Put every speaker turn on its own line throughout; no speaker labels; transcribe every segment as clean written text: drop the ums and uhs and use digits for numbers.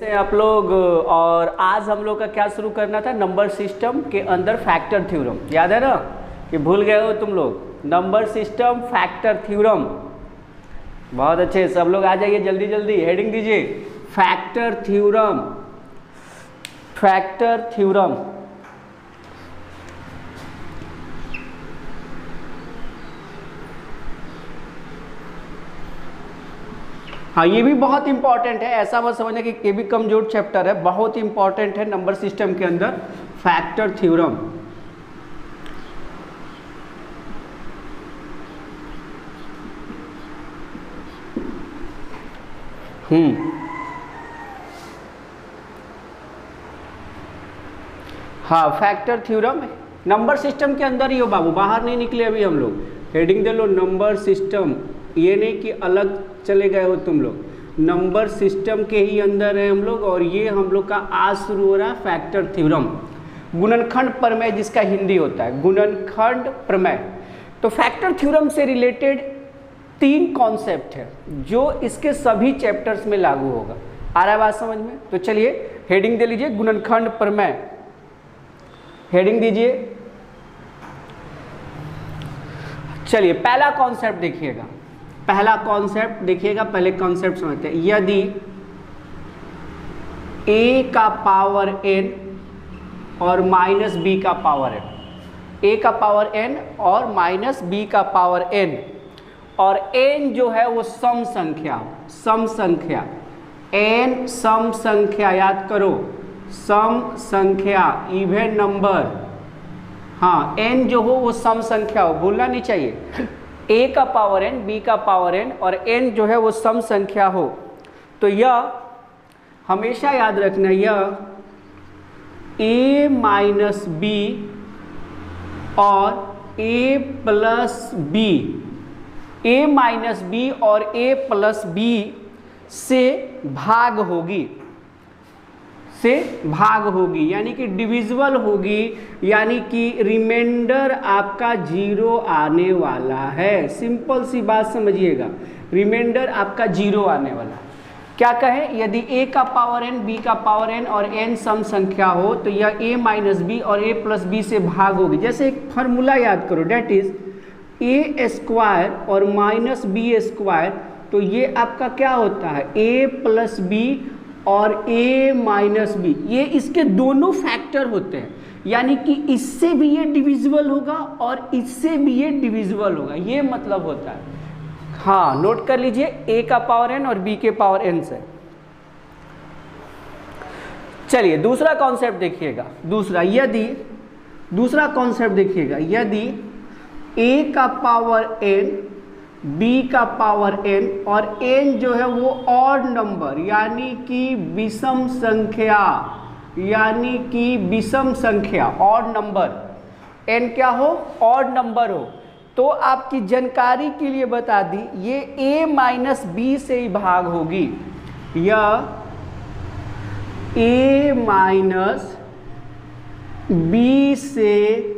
से आप लोग। और आज हम लोग का क्या शुरू करना था, नंबर सिस्टम के अंदर फैक्टर थ्योरम। याद है ना कि भूल गए हो तुम लोग? Number system factor theorem. बहुत अच्छे, सब लोग आ जाइए जल्दी जल्दी, हेडिंग दीजिए फैक्टर थ्योरम। फैक्टर थ्योरम हाँ, ये भी बहुत इंपॉर्टेंट है। ऐसा मत समझना कि ये भी कमजोर चैप्टर है, बहुत इंपॉर्टेंट है नंबर सिस्टम के अंदर फैक्टर थ्योरम। हाँ, फैक्टर थ्योरम नंबर सिस्टम के अंदर ही हो बाबू, बाहर नहीं निकले अभी हम लोग। हेडिंग दे लो नंबर सिस्टम, ये नहीं कि अलग चले गए हो तुम लोग। नंबर सिस्टम के ही अंदर है हम लोग। और ये हम लोग का आज शुरू हो रहा है फैक्टर थ्योरम, गुणनखंड प्रमेय जिसका हिंदी होता है गुणनखंड प्रमेय। तो फैक्टर थ्योरम से रिलेटेड 3 कॉन्सेप्ट है जो इसके सभी चैप्टर्स में लागू होगा। आ रहा है बात समझ में? तो चलिए हेडिंग दे लीजिए गुणनखंड प्रमेय, हेडिंग दीजिए। चलिए पहला कॉन्सेप्ट देखिएगा, पहला कॉन्सेप्ट देखिएगा, पहले कॉन्सेप्ट समझते हैं। यदि a का पावर n और माइनस b का पावर n, a का पावर n और माइनस b का पावर n, और n जो है वो सम संख्या, सम संख्या n सम संख्या, याद करो सम संख्या, इवन नंबर। हाँ, n जो हो वो सम संख्या हो, भूलना नहीं चाहिए। a का पावर n, b का पावर n और n जो है वो सम संख्या हो, तो यह हमेशा याद रखना, यह a माइनस b और a plus b, a minus b और a प्लस b से भाग होगी, से भाग होगी, यानी कि डिविजिबल होगी, यानी कि रिमाइंडर आपका 0 आने वाला है। सिंपल सी बात समझिएगा, रिमाइंडर आपका 0 आने वाला। क्या कहें, यदि a का पावर n, b का पावर n और n सम संख्या हो तो यह a माइनस b और a प्लस b से भाग होगी। जैसे एक फार्मूला याद करो, डेट इज a स्क्वायर और माइनस b स्क्वायर, तो ये आपका क्या होता है a प्लस b और a माइनस b, ये इसके दोनों फैक्टर होते हैं, यानी कि इससे भी ये डिविजिबल होगा और इससे भी ये डिविजिबल होगा, ये मतलब होता है। हाँ, नोट कर लीजिए a का पावर n और b के पावर n से। चलिए दूसरा कॉन्सेप्ट देखिएगा, दूसरा कॉन्सेप्ट देखिएगा, यदि a का पावर n, b का पावर n और n जो है वो ऑड नंबर, यानी कि विषम संख्या, यानी कि विषम संख्या, ऑड नंबर, n क्या हो, ऑड नंबर हो, तो आपकी जानकारी के लिए बता दी ये a माइनस b से ही भाग होगी, यह a माइनस b से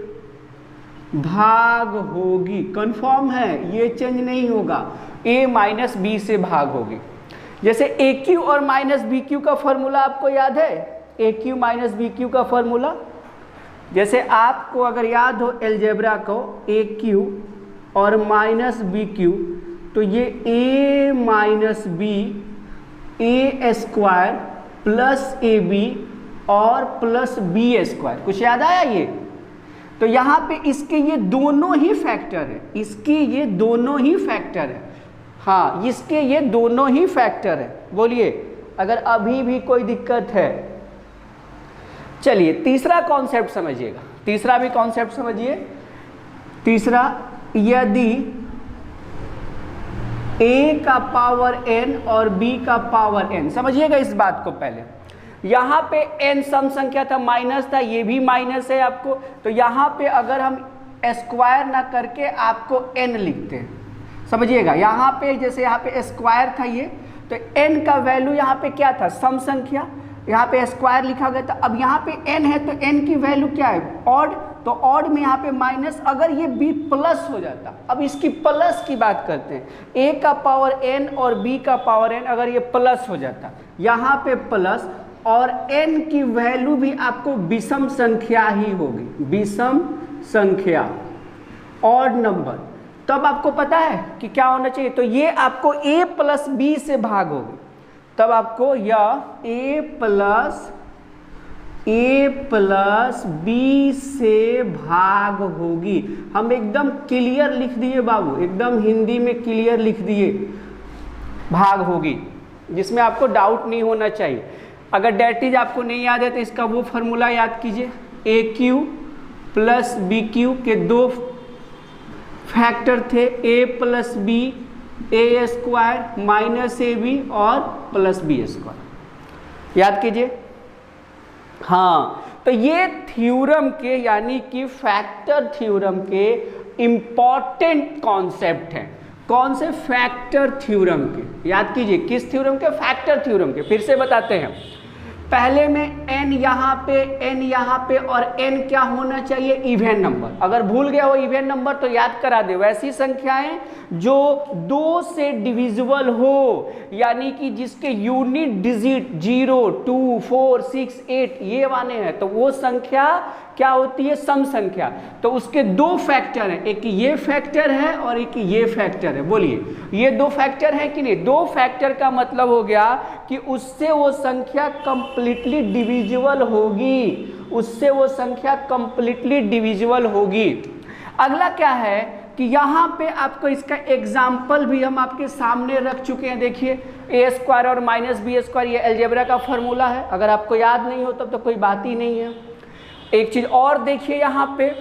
भाग होगी। कंफर्म है, ये चेंज नहीं होगा, a माइनस b से भाग होगी। जैसे AQ और माइनस BQ का फॉर्मूला आपको याद है, AQ माइनस BQ का फॉर्मूला, जैसे आपको अगर याद हो एलजेब्रा को, AQ और माइनस BQ, तो ये a minus b a square plus AB और प्लस b स्क्वायर, कुछ याद आया ये? तो यहाँ पे इसके ये दोनों ही फैक्टर है, इसके ये दोनों ही फैक्टर है। हाँ, इसके ये दोनों ही फैक्टर है। बोलिए अगर अभी भी कोई दिक्कत है। चलिए तीसरा कॉन्सेप्ट समझिएगा, तीसरा भी कॉन्सेप्ट समझिए। तीसरा, यदि a का पावर n और b का पावर n, समझिएगा इस बात को पहले। यहाँ पे n सम संख्या था, माइनस था, ये भी माइनस है आपको, तो यहाँ पे अगर हम स्क्वायर ना करके आपको n लिखते हैं, समझिएगा। यहाँ पे जैसे यहाँ पे स्क्वायर था ये, तो n का वैल्यू यहाँ पे क्या था, सम संख्या, यहाँ पे स्क्वायर लिखा गया था। अब यहाँ पे n है तो n की वैल्यू क्या है, ऑड, तो ऑड में यहाँ पे माइनस, अगर ये b प्लस हो जाता, अब इसकी प्लस की बात करते हैं, a का पावर n और b का पावर n अगर ये प्लस हो जाता यहाँ पे प्लस, और n की वैल्यू भी आपको विषम संख्या ही होगी, विषम संख्या, ऑड नंबर। तब आपको पता है कि क्या होना चाहिए, तो ये आपको a प्लस बी से भाग होगी, तब आपको यह a प्लस बी से भाग होगी। हम एकदम क्लियर लिख दिए बाबू, एकदम हिंदी में क्लियर लिख दिए, भाग होगी, जिसमें आपको डाउट नहीं होना चाहिए। अगर डेट आपको नहीं याद है तो इसका वो फॉर्मूला याद कीजिए, A cube plus B cube के दो फैक्टर थे, A plus B, A square minus A B और प्लस बी स्क्वायर, याद कीजिए। हाँ, तो ये थ्योरम के यानी कि फैक्टर थ्योरम के इंपॉर्टेंट कॉन्सेप्ट हैं। कौन से? फैक्टर थ्योरम के, याद कीजिए। किस थ्योरम के? फैक्टर थ्योरम के। फिर से बताते हैं, पहले में n यहाँ पे और n क्या होना चाहिए? Even number. अगर भूल गया हो इवन नंबर तो याद करा दे, वैसी संख्याएं जो 2 से डिविजिबल हो, यानी कि जिसके यूनिट डिजिट 0, 2, 4, 6, 8 ये वाले हैं, तो वो संख्या क्या होती है? सम संख्या। तो उसके दो फैक्टर हैं, एक ये फैक्टर है और एक ये फैक्टर है। बोलिए, ये दो फैक्टर है कि नहीं? दो फैक्टर का मतलब हो गया कि उससे वो संख्या कंप्लीटली डिविजिबल होगी, उससे वो संख्या कंप्लीटली डिविजिबल होगी। अगला क्या है कि यहाँ पे आपको इसका एग्जाम्पल भी हम आपके सामने रख चुके हैं। देखिए, ए स्क्वायर और माइनस बी स्क्वायर ये अलजेब्रा का फॉर्मूला है। अगर आपको याद नहीं हो तब तो कोई बात ही नहीं है। एक चीज और देखिए, यहाँ पे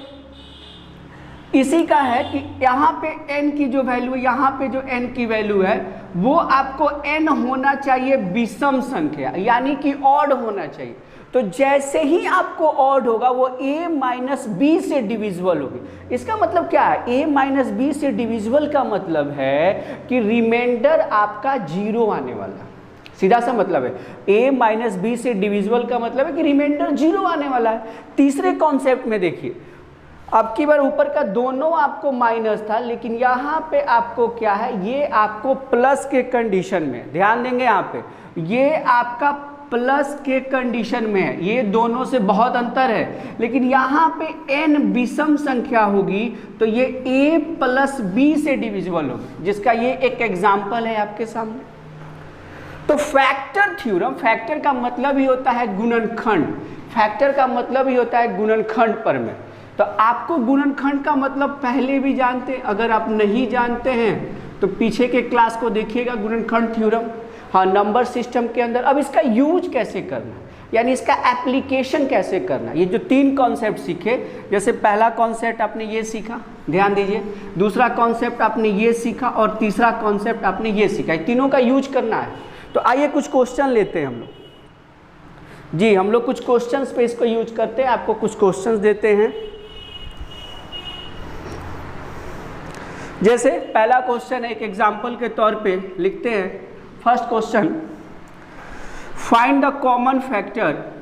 इसी का है कि यहाँ पे n की जो वैल्यू है, यहाँ पे जो n की वैल्यू है वो आपको n होना चाहिए विषम संख्या, यानी कि ऑड होना चाहिए। तो जैसे ही आपको ऑड होगा वो a माइनस बी से डिविजिबल होगी। इसका मतलब क्या है? a माइनस बी से डिविजिबल का मतलब है कि रिमाइंडर आपका 0 आने वाला है। सीधा सा मतलब है, a माइनस बी से डिविजिबल का मतलब है कि रिमाइंडर 0 आने वाला है। तीसरे कॉन्सेप्ट में देखिए, अब की बार ऊपर का दोनों आपको माइनस था, लेकिन यहाँ पे आपको क्या है? ये आपको प्लस के कंडीशन में, ध्यान देंगे यहाँ पे, ये आपका प्लस के कंडीशन में है। ये दोनों से बहुत अंतर है, लेकिन यहाँ पे n विषम संख्या होगी तो ये a प्लस बी से डिविजिबल होगी, जिसका ये एक एग्जाम्पल है आपके सामने। तो फैक्टर थ्योरम, फैक्टर का मतलब ही होता है गुणनखंड, फैक्टर का मतलब ही होता है गुणनखंड पर में। तो आपको गुणनखंड का मतलब पहले भी जानते हैं, अगर आप नहीं जानते हैं तो पीछे के क्लास को देखिएगा, गुणनखंड थ्योरम। हाँ, नंबर सिस्टम के अंदर अब इसका यूज कैसे करना, यानी इसका एप्लीकेशन कैसे करना, ये जो 3 कॉन्सेप्ट सीखे, जैसे पहला कॉन्सेप्ट आपने ये सीखा, ध्यान दीजिए, दूसरा कॉन्सेप्ट आपने ये सीखा और तीसरा कॉन्सेप्ट आपने ये सीखा, ये तीनों का यूज करना है। तो आइए कुछ क्वेश्चन लेते हैं हम लोग। जी, हम लोग कुछ क्वेश्चंस पे इसको यूज करते हैं, आपको कुछ क्वेश्चंस देते हैं। जैसे पहला क्वेश्चन एक एग्जांपल के तौर पे लिखते हैं। First question, find the common factor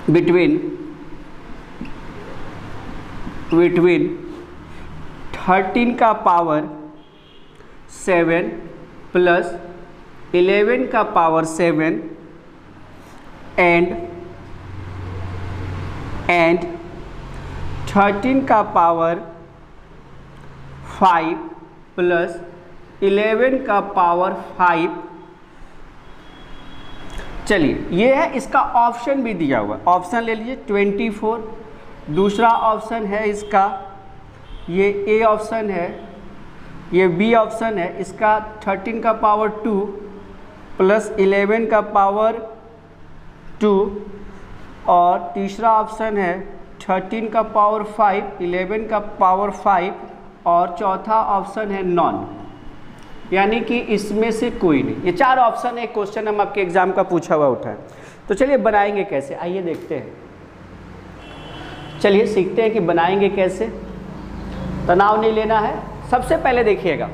between 13 का पावर 7 प्लस 11 का पावर 7 एंड 13 का पावर 5 प्लस 11 का पावर 5। चलिए, ये है, इसका ऑप्शन भी दिया हुआ है, ऑप्शन ले लीजिए 24। दूसरा ऑप्शन है इसका, ये ए ऑप्शन है, ये बी ऑप्शन है, इसका 13 का पावर 2 प्लस 11 का पावर 2, और तीसरा ऑप्शन है 13 का पावर 5, 11 का पावर 5, और चौथा ऑप्शन है नॉन, यानी कि इसमें से कोई नहीं। ये 4 ऑप्शन है, क्वेश्चन हम आपके एग्जाम का पूछा हुआ उठा है। तो चलिए बनाएंगे कैसे, आइए देखते हैं। चलिए सीखते हैं कि बनाएंगे कैसे, तनाव नहीं लेना है। सबसे पहले देखिएगा,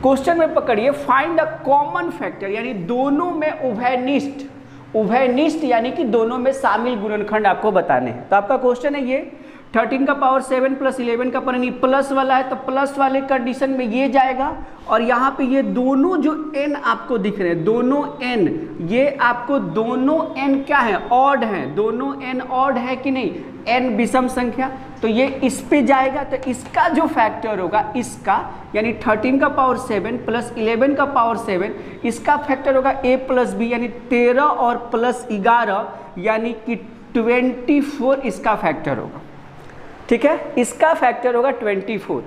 क्वेश्चन में पकड़िए, फाइंड द कॉमन फैक्टर, यानी दोनों में उभयनिष्ठ, उभयनिष्ठ यानी कि दोनों में शामिल गुणनखंड आपको बताने हैं। तो आपका क्वेश्चन है ये 13 का पावर 7 प्लस 11 का पावर प्लस वाला है, तो प्लस वाले कंडीशन में ये जाएगा, और यहाँ पे ये दोनों जो n आपको दिख रहे हैं, दोनों n, ये आपको दोनों n क्या है, ऑड है, दोनों n ऑड है कि नहीं, n विषम संख्या, तो ये इस पे जाएगा। तो इसका जो फैक्टर होगा, इसका यानी 13 का पावर 7 प्लस 11 का पावर 7, इसका फैक्टर होगा a प्लस बी यानी 13 और प्लस 11 यानी कि 24 इसका फैक्टर होगा। ठीक है, इसका फैक्टर होगा 24।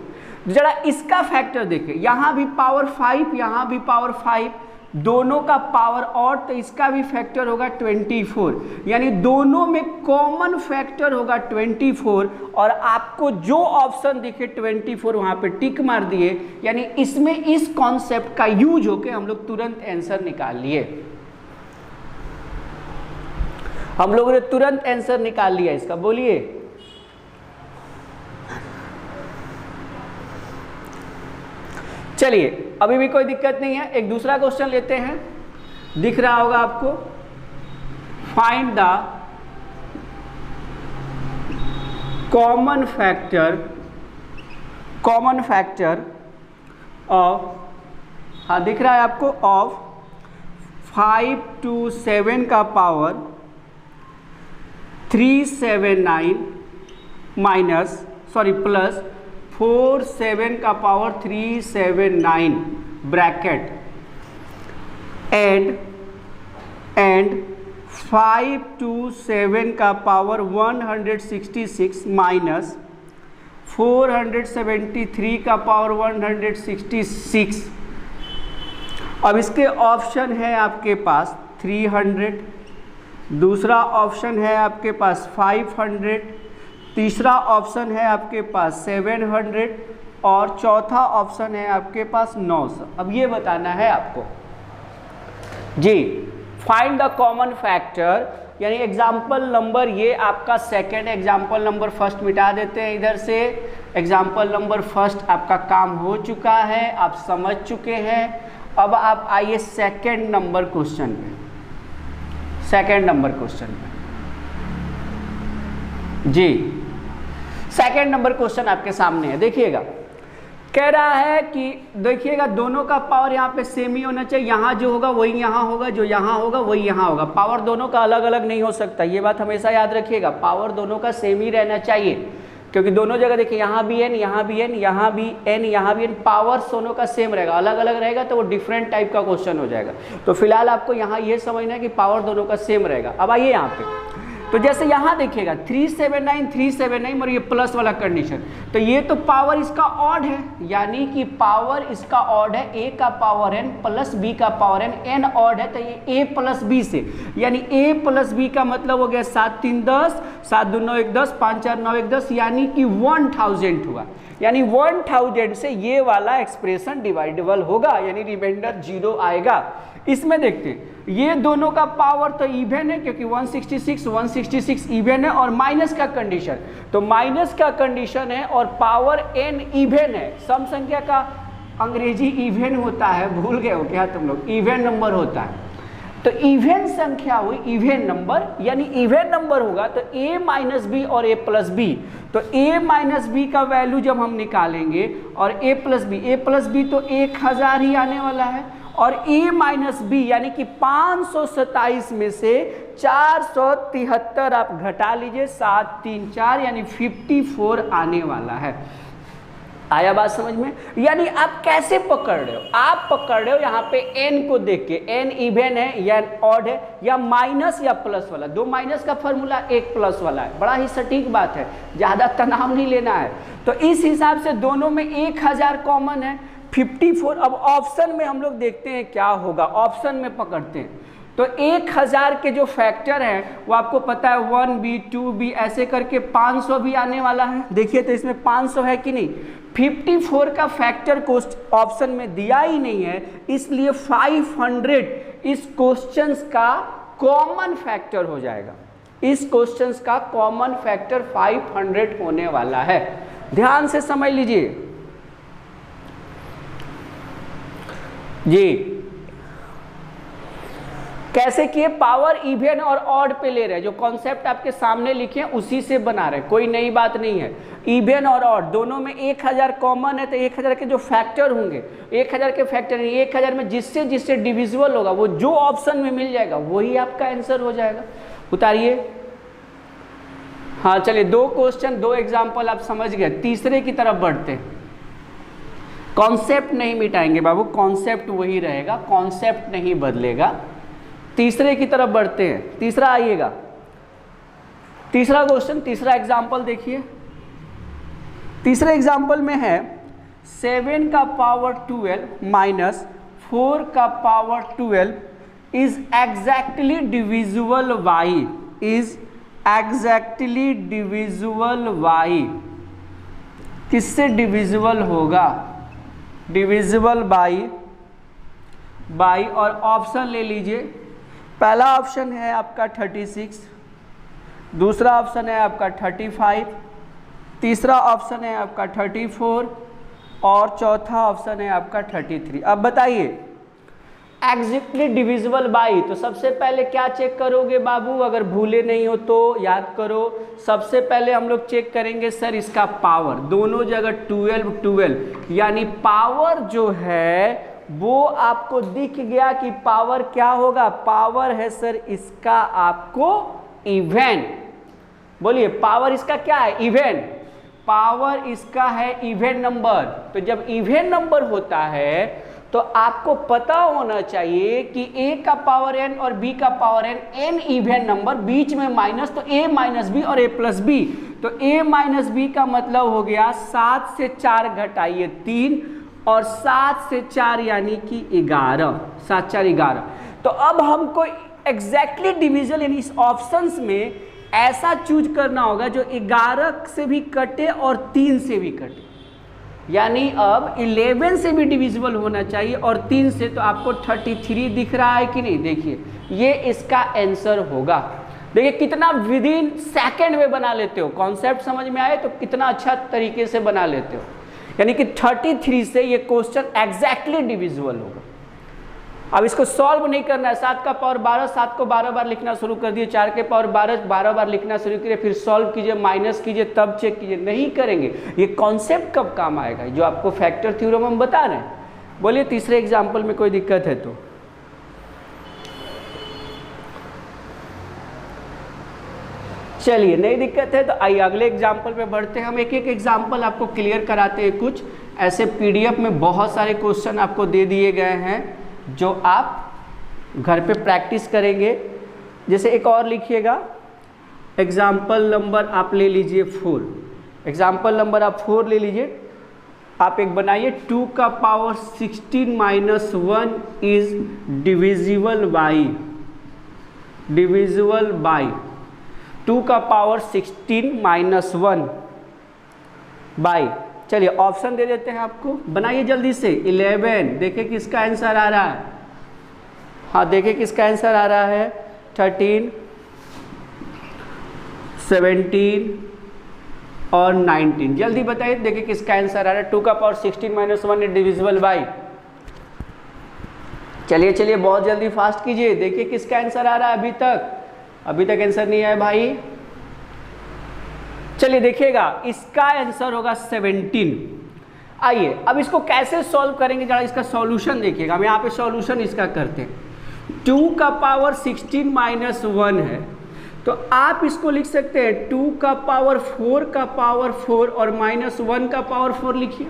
जरा इसका फैक्टर देखिए, यहाँ भी पावर 5, यहाँ भी पावर 5, दोनों का पावर और, तो इसका भी फैक्टर होगा 24, यानी दोनों में कॉमन फैक्टर होगा 24। और आपको जो ऑप्शन दिखे 24 वहाँ पे टिक मार दिए, यानी इसमें इस कॉन्सेप्ट का यूज होके हम लोग तुरंत आंसर निकाल लिए। हम लोगों ने तुरंत आंसर निकाल लिया इसका, बोलिए। चलिए, अभी भी कोई दिक्कत नहीं है, एक दूसरा क्वेश्चन लेते हैं, दिख रहा होगा आपको। Find the common factor of, हाँ दिख रहा है आपको, ऑफ 5 to 7 का पावर 379 प्लस 4 7 का पावर 379 ब्रैकेट एंड 5 to 7 का पावर 166 माइनस 473 का पावर 166। अब इसके ऑप्शन है आपके पास 300, दूसरा ऑप्शन है आपके पास 500, तीसरा ऑप्शन है आपके पास 700 और चौथा ऑप्शन है आपके पास 900। अब ये बताना है आपको जी, फाइंड द कॉमन फैक्टर, यानी एग्जाम्पल नंबर, ये आपका सेकेंड, एग्जाम्पल नंबर फर्स्ट मिटा देते हैं इधर से। एग्जाम्पल नंबर फर्स्ट आपका काम हो चुका है, आप समझ चुके हैं। अब आप आइए सेकेंड नंबर क्वेश्चन पे, सेकेंड नंबर क्वेश्चन पे जी। सेकेंड नंबर क्वेश्चन आपके सामने है, देखिएगा। कह रहा है कि देखिएगा दोनों का पावर यहाँ पे सेम ही होना चाहिए, यहाँ जो होगा वही यहाँ होगा, जो यहाँ होगा वही यहाँ होगा, पावर दोनों का अलग अलग नहीं हो सकता, ये बात हमेशा याद रखिएगा। पावर दोनों का सेम ही रहना चाहिए, क्योंकि दोनों जगह देखिए यहाँ भी n, यहाँ भी n, यहाँ भी n, यहाँ भी n, पावर दोनों का सेम रहेगा। अलग अलग रहेगा तो वो डिफरेंट टाइप का क्वेश्चन हो जाएगा। तो फिलहाल आपको यहाँ ये समझना है कि पावर दोनों का सेम रहेगा। अब आइए यहाँ पे, तो जैसे यहाँ देखिएगा 379 और ये प्लस वाला कंडीशन, तो ये तो पावर इसका ऑड है, यानी कि पावर इसका ऑड है, a का पावर n प्लस b का पावर n ऑड है, तो ये a प्लस b से, यानी a प्लस b का मतलब हो गया 7 3 10, 7 2 9 1 10, 5 4 9 1 10, यानी कि 1000 हुआ। यानी 1000 से ये वाला एक्सप्रेशन डिवाइडेबल होगा, यानी रिमाइंडर 0 आएगा। इसमें देखते हैं, ये दोनों का पावर तो इवन है, क्योंकि 166 इवन है, और माइनस का कंडीशन, तो माइनस का कंडीशन है और पावर n इवन है। सम संख्या का अंग्रेजी इवन होता है, भूल गए हो क्या तुम लोग, इवन नंबर होता है। तो इवन संख्या हुई इवन नंबर, यानी इवन नंबर होगा तो a माइनस बी और a प्लस बी, तो a माइनस बी का वैल्यू जब हम निकालेंगे और a प्लस बी तो 1000 ही आने वाला है, और a माइनस बी यानी कि 527 में से 473 आप घटा लीजिए, 7 3 4 यानी 54 आने वाला है। आया बात समझ में? यानी आप कैसे पकड़ रहे हो, आप पकड़ रहे हो यहाँ पे n को देख के, n इवन है या ऑड है या माइनस या प्लस वाला, 2 माइनस का फॉर्मूला 1 प्लस वाला है, बड़ा ही सटीक बात है, ज़्यादा तनाव नहीं लेना है। तो इस हिसाब से दोनों में 1000 कॉमन है, 54। अब ऑप्शन में हम लोग देखते हैं क्या होगा, ऑप्शन में पकड़ते हैं तो 1000 के जो फैक्टर हैं वो आपको पता है 1b 2b ऐसे करके 500 भी आने वाला है। देखिए तो इसमें 500 है कि नहीं, 54 का फैक्टर कोस्ट ऑप्शन में दिया ही नहीं है, इसलिए 500 इस क्वेश्चंस का कॉमन फैक्टर हो जाएगा। इस क्वेश्चंस का कॉमन फैक्टर 500 होने वाला है। ध्यान से समझ लीजिए जी। कैसे किए, पावर इवन और ऑड पे ले रहे हैं, जो कॉन्सेप्ट आपके सामने लिखे हैं उसी से बना रहे हैं, कोई नई बात नहीं है। इवन और ऑड दोनों में 1000 कॉमन है, तो 1000 के जो फैक्टर होंगे, 1000 के फैक्टर नहीं, 1000 में जिससे जिससे डिविजिबल होगा वो जो ऑप्शन में मिल जाएगा वही आपका आंसर हो जाएगा। उतारिए। हाँ चलिए, 2 क्वेश्चन 2 एग्जाम्पल आप समझ गए। तीसरे की तरफ बढ़ते हैं। कॉन्सेप्ट नहीं मिटाएंगे बाबू, कॉन्सेप्ट वही रहेगा, कॉन्सेप्ट नहीं बदलेगा। तीसरे की तरफ बढ़ते हैं। तीसरा आइएगा, तीसरा क्वेश्चन, तीसरा एग्जाम्पल देखिए। तीसरे एग्जाम्पल में है 7 का पावर 12 माइनस 4 का power 12 is exactly divisible by, is exactly divisible by, किससे डिविजिबल होगा, डिविजिबल बाई और ऑप्शन ले लीजिए। पहला ऑप्शन है आपका 36, दूसरा ऑप्शन है आपका 35, तीसरा ऑप्शन है आपका 34 और चौथा ऑप्शन है आपका 33। अब बताइए एग्जैक्टली डिविजिबल बाई, तो सबसे पहले क्या चेक करोगे बाबू, अगर भूले नहीं हो तो याद करो। सबसे पहले हम लोग चेक करेंगे सर इसका पावर, दोनों जगह 12 यानी पावर जो है वो आपको दिख गया कि पावर क्या होगा, पावर है सर इसका आपको इवन। बोलिए पावर इसका क्या है, इवन। पावर इसका है इवन नंबर। तो जब इवन नंबर होता है तो आपको पता होना चाहिए कि a का पावर n और b का पावर n इवन नंबर, बीच में माइनस, तो a माइनस बी और a प्लस बी। तो a माइनस बी का मतलब हो गया 7 से 4 घटाइए 3 और 7 से 4 यानी कि 11, 7 4 11। तो अब हमको एग्जैक्टली डिविजन यानी इस ऑप्शंस में ऐसा चूज करना होगा जो 11 से भी कटे और 3 से भी कटे, यानी अब 11 से भी डिविजिबल होना चाहिए और 3 से। तो आपको 33 दिख रहा है कि नहीं, देखिए ये इसका आंसर होगा। देखिए कितना विद इन सेकेंड में बना लेते हो, कॉन्सेप्ट समझ में आए तो कितना अच्छा तरीके से बना लेते हो। यानी कि 33 से ये क्वेश्चन एग्जैक्टली डिविजिबल होगा। अब इसको सॉल्व नहीं करना है, 7 का पावर 12, 7 को 12 बार लिखना शुरू कर दिए, 4 के पावर 12 12 बार लिखना शुरू कीजिए, फिर सॉल्व कीजिए, माइनस कीजिए, तब चेक कीजिए। नहीं करेंगे, ये कॉन्सेप्ट कब काम आएगा, जो आपको फैक्टर थ्योरम हम बता रहे हैं। बोलिए तीसरे एग्जाम्पल में कोई दिक्कत है तो। चलिए नहीं दिक्कत है तो आइए अगले एग्जाम्पल पे बढ़ते हैं। हम एक एक एग्जाम्पल आपको क्लियर कराते हैं। कुछ ऐसे पीडीएफ में बहुत सारे क्वेश्चन आपको दे दिए गए हैं जो आप घर पे प्रैक्टिस करेंगे। जैसे एक और लिखिएगा, एग्जाम्पल नंबर आप ले लीजिए 4। एग्जाम्पल नंबर आप 4 ले लीजिए। आप एक बनाइए, 2 का power 16 minus 1 is divisible by, divisible by 2 का पावर 16 माइनस 1 बाई, चलिए ऑप्शन दे देते हैं आपको, बनाइए जल्दी से। 11, देखिए किसका आंसर आ रहा है, हाँ देखिए किसका आंसर आ रहा है, 13, 17 और 19। जल्दी बताइए, देखिए किसका आंसर आ रहा है। 2 का power 16 minus 1 is divisible by, चलिए चलिए बहुत जल्दी फास्ट कीजिए, देखिए किसका आंसर आ रहा है। अभी तक आंसर नहीं आया भाई। चलिए देखिएगा, इसका आंसर होगा 17। आइए अब इसको कैसे सॉल्व करेंगे, जरा इसका सॉल्यूशन देखिएगा। हम यहाँ पे सॉल्यूशन इसका करते हैं। 2 का पावर 16 माइनस 1 है, तो आप इसको लिख सकते हैं 2 का पावर 4 का पावर 4 और माइनस 1 का पावर 4 लिखिए,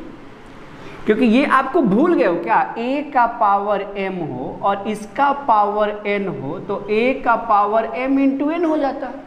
क्योंकि ये आपको भूल गए हो क्या, a का पावर m हो और इसका पावर n हो तो a का पावर m इंटू n हो जाता है।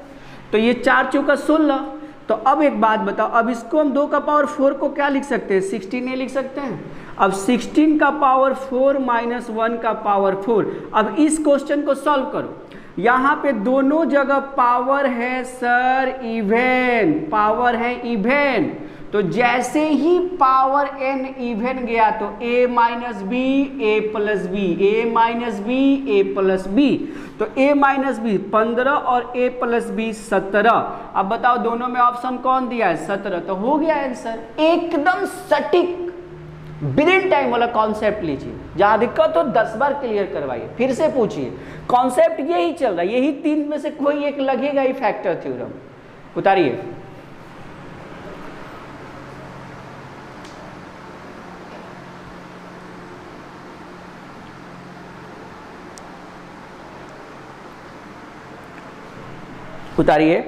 तो ये 4 चौका 16। तो अब एक बात बताओ, अब इसको हम 2 का पावर 4 को क्या लिख सकते हैं, 16 लिख सकते हैं। अब 16 का पावर 4 माइनस 1 का पावर 4। अब इस क्वेश्चन को सॉल्व करो, यहाँ पे दोनों जगह पावर है सर इवन, पावर है इवन। तो जैसे ही पावर n इवन गया तो a minus B A plus B, A minus B A plus B, तो a माइनस बी 15 और a प्लस बी 17। अब बताओ दोनों में ऑप्शन कौन दिया है, 17, तो हो गया आंसर। एकदम सटीक, विदिन टाइम वाला कॉन्सेप्ट लीजिए, जहां दिक्कत हो 10 बार क्लियर करवाइए, फिर से पूछिए। कॉन्सेप्ट यही चल रहा है, यही 3 में से कोई एक लगेगा ही फैक्टर थ्योरम। उतारिए। उतारिए।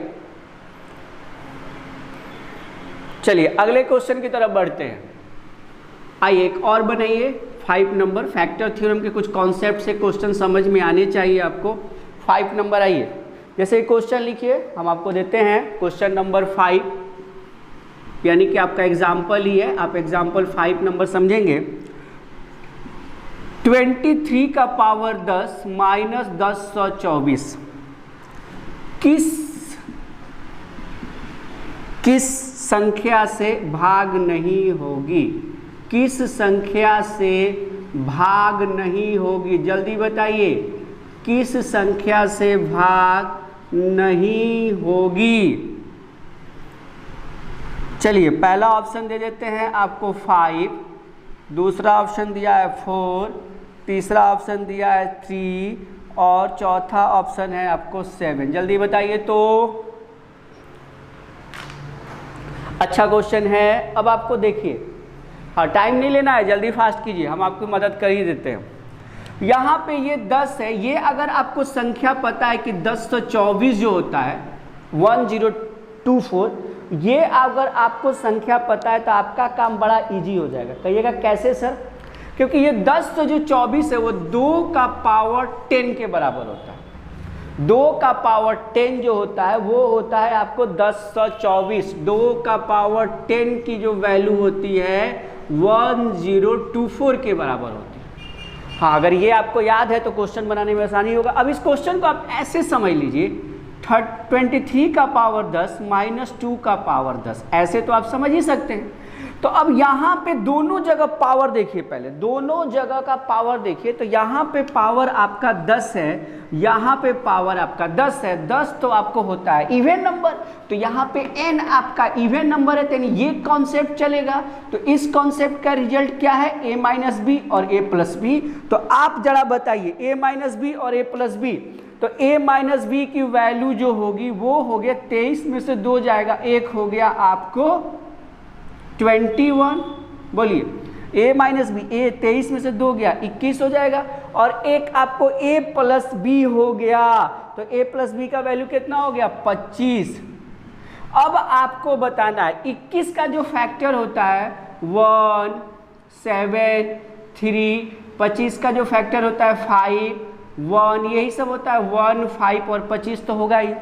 चलिए अगले क्वेश्चन की तरफ बढ़ते हैं। आइए एक और बनाइए 5 नंबर। फैक्टर थ्योरम के कुछ कॉन्सेप्ट से क्वेश्चन समझ में आने चाहिए आपको। 5 नंबर आइए, जैसे क्वेश्चन लिखिए, हम आपको देते हैं क्वेश्चन नंबर 5, यानी कि आपका एग्जाम्पल ही है, आप एग्जाम्पल 5 नंबर समझेंगे। 23 का पावर 10 माइनस 1024 किस संख्या से भाग नहीं होगी? किस संख्या से भाग नहीं होगी? जल्दी बताइए, किस संख्या से भाग नहीं होगी? चलिए पहला ऑप्शन दे देते हैं आपको 5, दूसरा ऑप्शन दिया है 4, तीसरा ऑप्शन दिया है 3 और चौथा ऑप्शन है आपको 7। जल्दी बताइए। तो अच्छा क्वेश्चन है। अब आपको देखिए, हाँ टाइम नहीं लेना है, जल्दी फास्ट कीजिए, हम आपकी मदद कर ही देते हैं। यहाँ पे ये 10 है, ये अगर आपको संख्या पता है कि 1024 जो होता है 1024, ये अगर आपको संख्या पता है तो आपका काम बड़ा इजी हो जाएगा। कहिएगा कैसे सर? क्योंकि ये 1024 है वो 2 का पावर 10 के बराबर होता है। 2 का पावर 10 जो होता है वो होता है आपको 1024। 2 का पावर 10 की जो वैल्यू होती है 1024 के बराबर होती है। हाँ अगर ये आपको याद है तो क्वेश्चन बनाने में आसानी होगा। अब इस क्वेश्चन को आप ऐसे समझ लीजिए, 23 का पावर 10 माइनस 2 का पावर 10, ऐसे तो आप समझ ही सकते हैं। तो अब यहाँ पे दोनों जगह पावर देखिए, पहले दोनों जगह का पावर देखिए। तो यहाँ पे पावर आपका 10 है, यहाँ पे पावर आपका 10 है। 10 तो आपको होता है इवन नंबर, तो यहाँ पे n आपका इवन नंबर है, तो ये कॉन्सेप्ट चलेगा। तो इस कॉन्सेप्ट का रिजल्ट क्या है? a माइनस बी और a प्लस बी। तो आप जरा बताइए a माइनस बी और a प्लस बी, तो a माइनस बी की वैल्यू जो होगी वो हो गया 23 में से 2 जाएगा, 1 हो गया आपको 21। बोलिए a माइनस बी, a 23 में से 2 गया 21 हो जाएगा, और एक आपको a प्लस बी हो गया, तो a प्लस बी का वैल्यू कितना हो गया? 25। अब आपको बताना है 21 का जो फैक्टर होता है 1, 7, 3, 25 का जो फैक्टर होता है 5, 1, यही सब होता है 1, 5 और 25 तो होगा ही।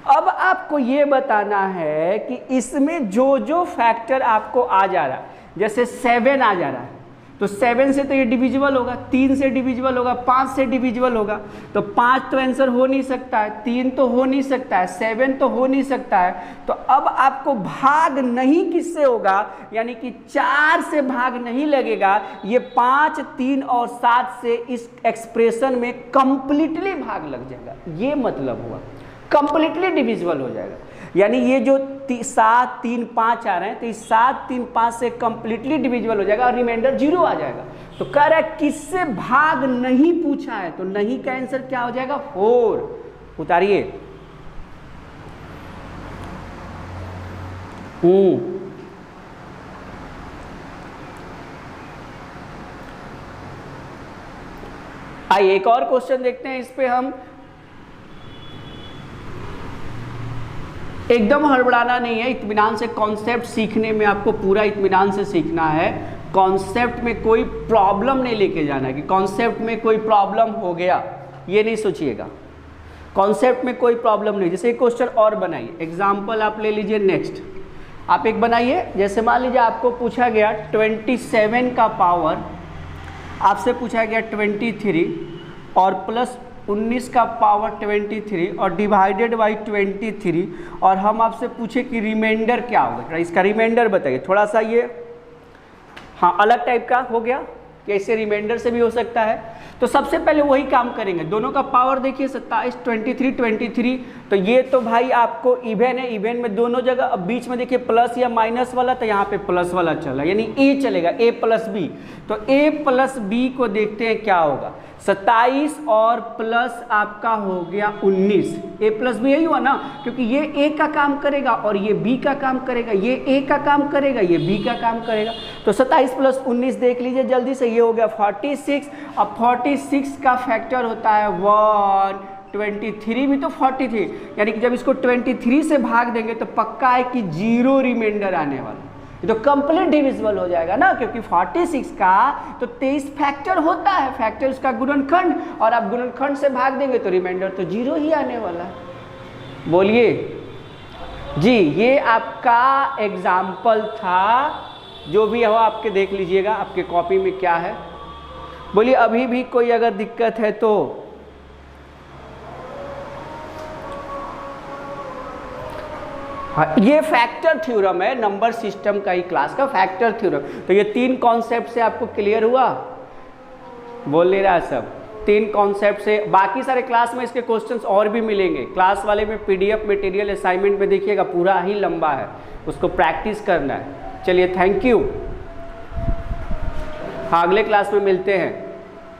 अब आपको ये बताना है कि इसमें जो जो फैक्टर आपको आ जा रहा है, जैसे 7 आ जा रहा है तो 7 से तो ये डिविजिबल होगा, 3 से डिविजिबल होगा, 5 से डिविजिबल होगा, तो 5 तो आंसर हो नहीं सकता है, 3 तो हो नहीं सकता है, 7 तो हो नहीं सकता है। तो अब आपको भाग नहीं किससे होगा, यानी कि 4 से भाग नहीं लगेगा, ये 5, 3 और 7 से इस एक्सप्रेशन में कंप्लीटली भाग लग जाएगा। ये मतलब हुआ कंप्लीटली डिविजिबल हो जाएगा, यानी ये जो 7, 3, 5 आ रहे हैं तो इस 7, 3, 5 से कंप्लीटली डिविजिबल हो जाएगा और रिमाइंडर 0 आ जाएगा। तो कह रहा है किससे भाग नहीं पूछा है, तो नहीं का आंसर क्या हो जाएगा? 4। उतारिए। आइए एक और क्वेश्चन देखते हैं। इस पे हम एकदम हड़बड़ाना नहीं है, इत्मीनान से कॉन्सेप्ट सीखने में आपको पूरा इत्मीनान से सीखना है। कॉन्सेप्ट में कोई प्रॉब्लम नहीं लेके जाना है कि कॉन्सेप्ट में कोई प्रॉब्लम हो गया, ये नहीं सोचिएगा। कॉन्सेप्ट में कोई प्रॉब्लम नहीं। जैसे एक क्वेश्चन और बनाइए, एग्जाम्पल आप ले लीजिए। नेक्स्ट आप एक बनाइए, जैसे मान लीजिए आपको पूछा गया 27 का पावर, आपसे पूछा गया 23 और प्लस 19 का पावर 23 और डिवाइडेड बाई 23, और हम आपसे पूछे कि रिमाइंडर क्या होगा, इसका रिमाइंडर बताइए। थोड़ा सा ये हाँ अलग टाइप का हो गया। कैसे रिमाइंडर से भी हो सकता है। तो सबसे पहले वही काम करेंगे, दोनों का पावर देखिए 27 23 23, तो ये तो भाई आपको इवन है, इवन में दोनों जगह। अब बीच में देखिए प्लस या माइनस वाला, तो यहाँ पे प्लस वाला चला, यानी ए चलेगा, ए प्लस बी। तो ए प्लस बी को देखते हैं क्या होगा, 27 और प्लस आपका हो गया 19, ए प्लस बी यही हुआ ना, क्योंकि ये ए का काम करेगा और ये बी का काम करेगा, ये ए का काम करेगा, ये बी का काम करेगा। तो 27 प्लस 19 देख लीजिए जल्दी से, ये हो गया 46। अब 46 का फैक्टर होता है 1, 23 भी तो 40 थे, यानी कि जब इसको 23 से भाग देंगे तो पक्का है कि 0 रिमाइंडर आने वाला, ये तो कंप्लीट डिविजिबल हो जाएगा ना, क्योंकि 46 का तो 23 फैक्टर होता है, फैक्टर उसका गुणनखंड, और आप गुणनखंड से भाग देंगे तो रिमाइंडर तो 0 ही आने वाला है। बोलिए जी, ये आपका एग्जाम्पल था, जो भी हो आपके देख लीजिएगा आपके कॉपी में क्या है। बोलिए अभी भी कोई अगर दिक्कत है तो। हाँ, ये फैक्टर थ्योरम है, नंबर सिस्टम का ही क्लास का फैक्टर थ्योरम। तो ये 3 कॉन्सेप्ट से आपको क्लियर हुआ, बोल ले रहा है सब, 3 कॉन्सेप्ट से। बाकी सारे क्लास में इसके क्वेश्चंस और भी मिलेंगे, क्लास वाले में पीडीएफ मटेरियल असाइनमेंट में देखिएगा पूरा ही लंबा है, उसको प्रैक्टिस करना है। चलिए थैंक यू, हाँ अगले क्लास में मिलते हैं।